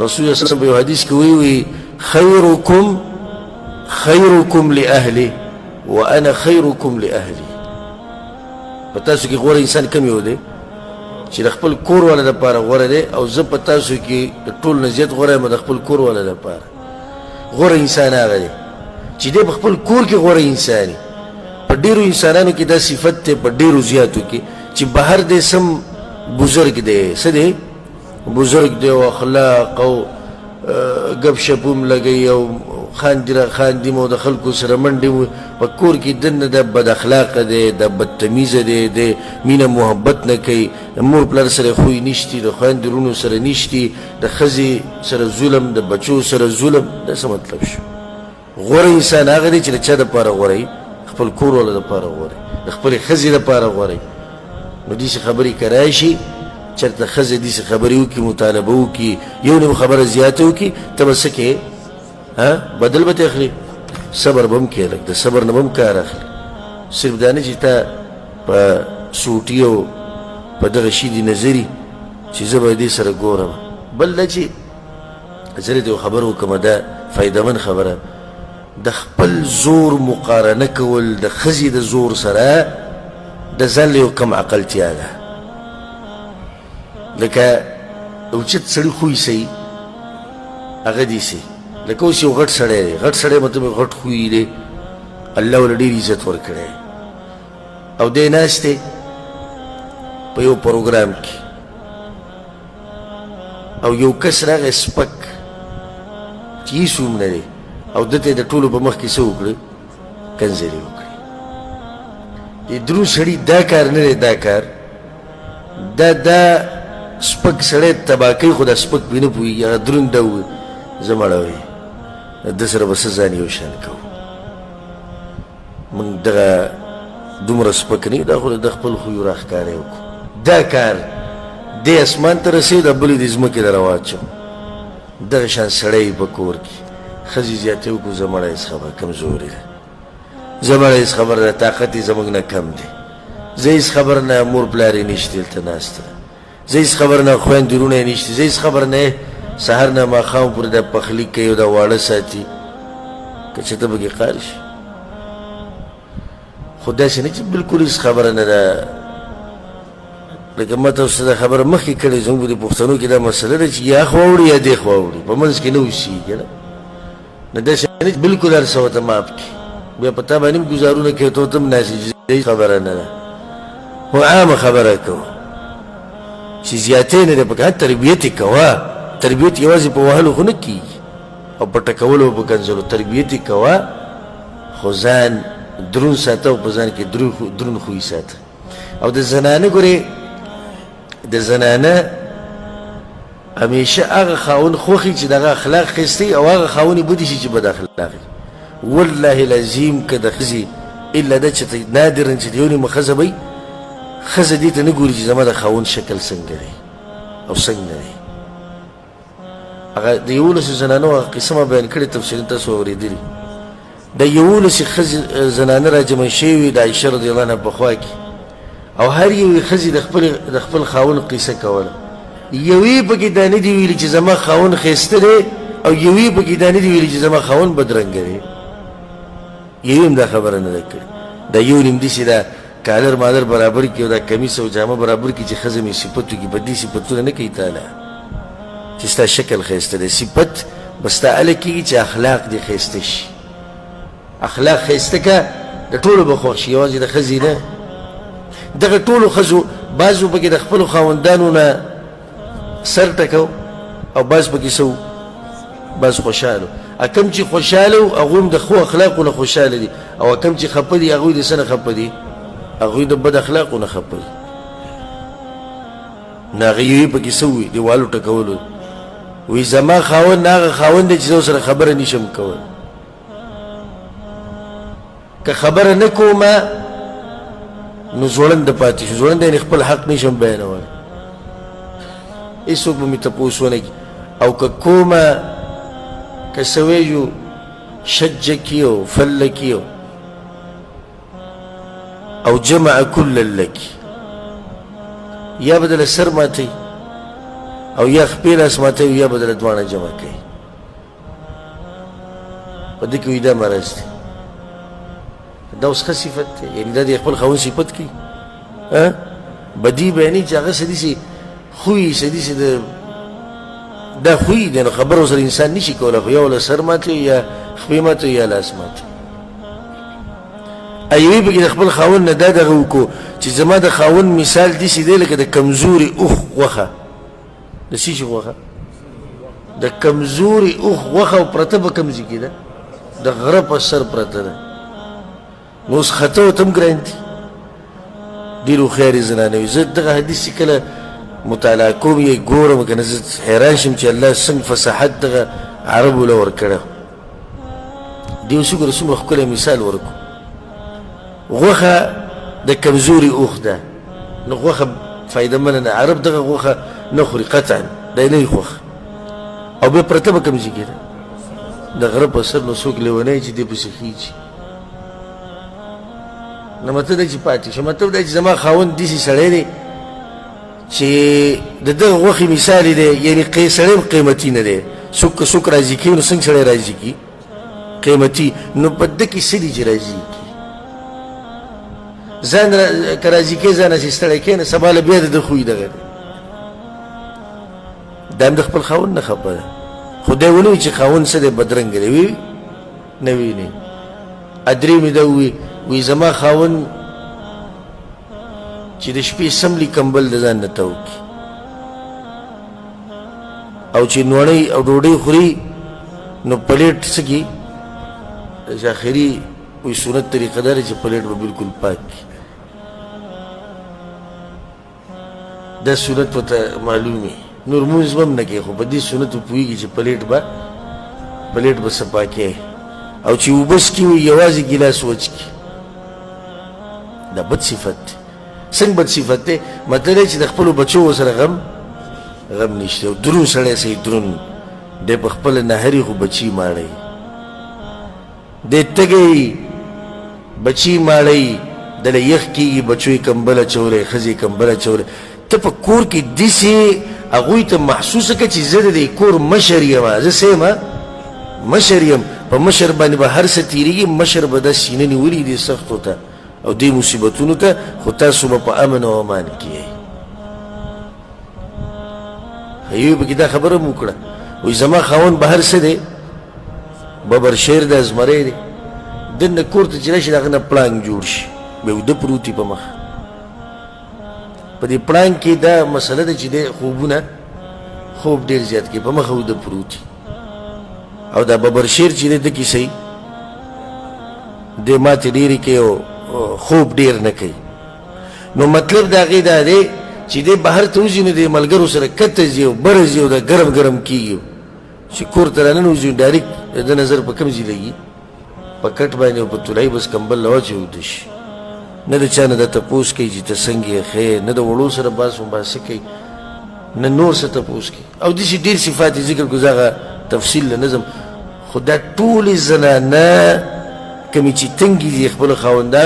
رسول الله صلی الله علیه وسلم په یو حدیث کې وی خیرکم لأهلی وانا خیرکم لأهلی. په تاسو کې غوره انسان کم یو دی چې د خپل کور والا دپاره غوره دی، او زه په تاسو کې د ټول نه زیات غوره یم د خپل کور والا دپاره. غوره انسان هغه دی چې دی په خپل کور کې غوره انسان دی. په ډېرو انسانانو کې دا صفت دی، په ډېرو زیاتو کې، چې بهر دی سم بزرګ دی، څه دی بزرګ دی، او اخلاق او ګپ شپ هم لګوي او خاندي را خاندي مو د خلکو سره منډې مو. په کور کې دننه د بد اخلاقه دی، د بدتمیزه دی، د مینه محبت نه کوي، د مور پلار سره خوی نشتي، د خویندو وروڼو سره نشتي، د ښځې سره ظلم، د بچو سره ظلم. دا څه مطلب شو؟ غوره انسان هغه دی چې د چا دپاره غوره وي؟ خپل کور والا دپاره غوره، د خپلې ښځې دپاره غوره. نو داسې خبرې که راشي چېرته ښځه داسې خبرې وکړي، مطالبه وکړي، یو نیم خبره زیاته وکړي، ته به څه کوې؟ بدل به ته اخلي؟ صبر به هم کوې، لږ د صبر نه به هم کار اخلي. صرف دا نه چې تا په سوټي او په دغه شي دي نظري چې زه به دې سره ګورم. بل دا چې زه دې یو خبره وکړم، دا فایدهمند خبره، د خپل زور مقارنه کول د ښځې د زور سره د ځان له یو کم عقلتیا ده. لکه اوچت سړي خوی صحیح هغه داسې لکه اوس یو غټ سړی دی، غټ سړی مطلب غټ خوی دی، الله ورله ډېر عزت ورکړی، او دی ناست دی په یو پروګرام کې، او یو کس راغی سپک چې هېڅ هم نه دی، او ده ته یې د ټولو په مخ کې څه وکړه؟ کنځلې وکړې. د دروند سړي دا کار نه دی، دا کار دا سپک سړی تباه کوي، خو دا سپک پې نه پوهېږي، هغه دروند ده ووایي زه مړه وایي ده سره به څه ځان یو شان کوو. موږ دغه دومره سپک نه یو، دا خو د خپل خویو راښکاره یې وکړو. دا کار دی اسمان ته رسېد، بل یې د ځمکې ته راواچو. دغه شان سړی په کور کې ښځې زیاتې وکړو، زه مړه هېڅ خبره کمزورې ده، زه مړه هېڅ خبره ده، طاقت یې زموږ نه کم دی، زه هېڅ خبر نه، مور پلار یې نشته دلته ناسته، زه هېڅ خبر نه، خویندې وروڼه یې نشته، زه هېڅ خبر نه، سهار نه ماښام پورې دا پخلي کوي او دا واړه ساتي، که چې ته پکې قار شي. خو داسې نه چې بلکل هېڅ خبره نه ده. لکه ما تاسو ته دا خبره مخکې کړې، زموږ په دې پښتنو کې دا مسله ده چې یا خوا وړي یا دې خوا وړي، په منځ کې نه اوسېږي. نه داسې نه چې بلکل هر څه ورته ماف کړي، بیا په تا باندې هم ګزارونه کوي، ته ورته هم ناستې چې هېڅ خبره نه ده. خو عامه خبره کوو چې زیاتې نه دی پکار، تربیت یې کوه. تربیت یوازې په وهلو خو نه کېږي او په ټکولو او په کنځلو، تربیت یې کوه، خو ځان دروند ساته او په ځان کې دروند خوی ساته. او د زنانه ګورې، د زنانه همیشه هغه خاوند خوښي چې دغه اخلاق ښایسته او هغه خاوند یې بدې شي چې بد اخلاق وي. والله العظیم که د ښځې الا ده چې نادرا چې د یو نیمه ښځه به وي، ښځه دې ته نه ګوري چې زما د خاوند شکل څنګه دی او څنګه نه دی. هغه د 11 زنانو هغه قصه ما بیان کړې، تفصیلا تاسو اورېدلي. د 11 ښځې زنانه را جمع شوې وې د عایشه رضی الله عنها په خوا کې، او هر یوې ښځې د خپل خاوند قصه کوله. یوې پکې دا نه دي ویلي چې زما خاوند ښایسته دی، او یوې پکې دا نه دي ویلي چې زما خاوند بدرنګه دی. یوې هم دا خبره نه ده کړې. دا یو نیم داسې دا کالر مالر برابر کړي او دا کمیس او جامه برابر کړي چې ښځه مې صفت وکړي، په دې صفتونه نه کوي تعالی چې ستا شکل ښایسته دی. صفت به ستا هله کېږي چې اخلاق دې ښایسته شي. اخلاق ښایسته که د ټولو به خوښ شي، یوازې د ښځې نه. دغه ټولو ښځو بعضو پکې د خپلو خاوندانو نه سر ټکو، او بعض پکې څه وو، بعض خوشحاله. کم چې خوشحاله وو هغوی هم د ښو اخلاقو نه خوشحاله دي، او کم چې خفه دي هغوی د څه نه خفه دي؟ هغوی د بد اخلاقو نه خفه دي. نو هغه یوې پکې څه ووي؟ د والو ټکولو وی زما خاوند هغه خاوند دی چې زه سره خبره نشم کولی. که خبره نه کومه نو ځوړنده پاتې شو، ځوړنده یعنې خپل حق نشم بیانولی، هېڅوک به مې تپوس ونه کړي. او که کومه که څه ویجو شجه کیو فله کیو او جمع کل لکی، یا به دله سر ماتوي او یا خپې لاس ماتوي یا به دله دواړه جمع کوي په دې کې وي دا مرض دی دا اوس ښه صفت دی یعنې دا د خپل خاوند صفت کوي بدي به نه چې هغه څه داسې خوی څه داسې دا خوی دی نو خبره سره انسان نشي کولی خو یا وله سر ماتوي یا خپې ماتوي یا لاس ماتوي ایوي پکې د خپل خاوند نه دا دغه وکړو چې زما د خاوند مثال داسې دی لکه د کمزوري اوښ غوښه د څه شي غوښه د کمزوري اوښ غوښه او پرته په کوم ځای کې ده د غره په سر پرته ده نو اوس خطه ورته هم ګران دي ډېر هوښیارې زنانه وي زه دغه حدیث چې کله مطالعه کوم یې ګورم که نه زه حیران شم چې الله څنګه فصاحت دغه عربو له ورکړی دې اوس وګوره څومره ښکلی مثال ورکړو غوښه د کمزوري اوښ ده نو غوښه فایدهمنه نه عرب دغه غوښه نه خوري قطعا دا یې نه غوښه او بیا پرته به کوم ځای کې ده د غره په سر نو څوک لیونی چې دې پسې خیږي نو مطلب دی چې پاتې شو مطلب دی چې زما خاوند داسې سړی دی چې د دغه غوښې مثال دی یعنې سړی هم قیمتي نه دی څوک که څوک راضي کوي نو څنګه سړی راضي کي قیمتي نو په ده کې څه دي چې راضي کي ځان که راضي کوي ځان چې ستړی کوي نو سبا له بیا د ده خوی دغه دی دا هم د خپل خاوند نه خبره ده خو دی ونه وي چې خاوند څه دی بدرنګه دی وي نه وي نه ادرې مې ده وي زما خاوند چې د شپې سملي کمبل د ځان نه ته وکړي او چې نوڼۍ او ډوډۍ خوري نو پلیټ څه کړي آخري وي سنت طریقه دا چې پلیټ به بلکل پاک کړي دا سنت ورته معلوم وي نور مونځ به هم نه کوي خو په دې سنت پوهېږي چې پلیټ به صفا کوي او چې اوبه څکي وي یوازې ګیلاس وچکي دا بد صفت دی څنګه بد صفت دی مطلب دی چې د خپلو بچو سره غم نشته او درون سړی صحیح درون دی په خپله نهري خو بچي ماړی دی تږی بچي ماړی دله یخ کېږي بچو یې کمبل اچولی ښځې یې کمبل اچولی ته په کور کې داسې هغوی ته محسوسه کړه چې زه د دې کور مشر یم زه څه یم مشر یم په مشر باندې به هر څه تېرېږي مشر به دا سینه نیولي دې سختو ته او دې مصیبتونو ته خو تاسو به په امن او امان کې یئ ایوب پکې دا خبره هم وکړه وایي زما خاوند به هر څه دی ببرشیر دی زمری دی دننه کور ته چې راشي د هغه نه پړانګ جوړ شي بیا اوده پروت وي په مخ په دې پړانګ کې دا مسله ده چې دی خوب ډېر زیات کوي په مخه اوده پروت او دا ببرشیر چې دی ده کیسه دی ماتې ډېرې کوي او خوب ډېر نه کوي نو مطلب د هغې دا دی چې دی بهر ته وځي نو د ملګرو سره کته ځي او بره ځي او دا ګرم کېږي چې کور ته راننوځي ډایرکټ د نظر په کوم ځای لګي په کټ باندې او په تولۍ بس کمبل له واچوي اوده شي نه د چا نه دا تپوس کوي چې ته څنګه یې ښې نه د وړو سره باس مباحثه کوي نه نور څه تپوس کوي او داسې ډېر صفات یې ذکر کړو زه هغه تفصیل له نظم خو دا ټولې زنانه کومې چې تنګې دي خپلو خاوندانو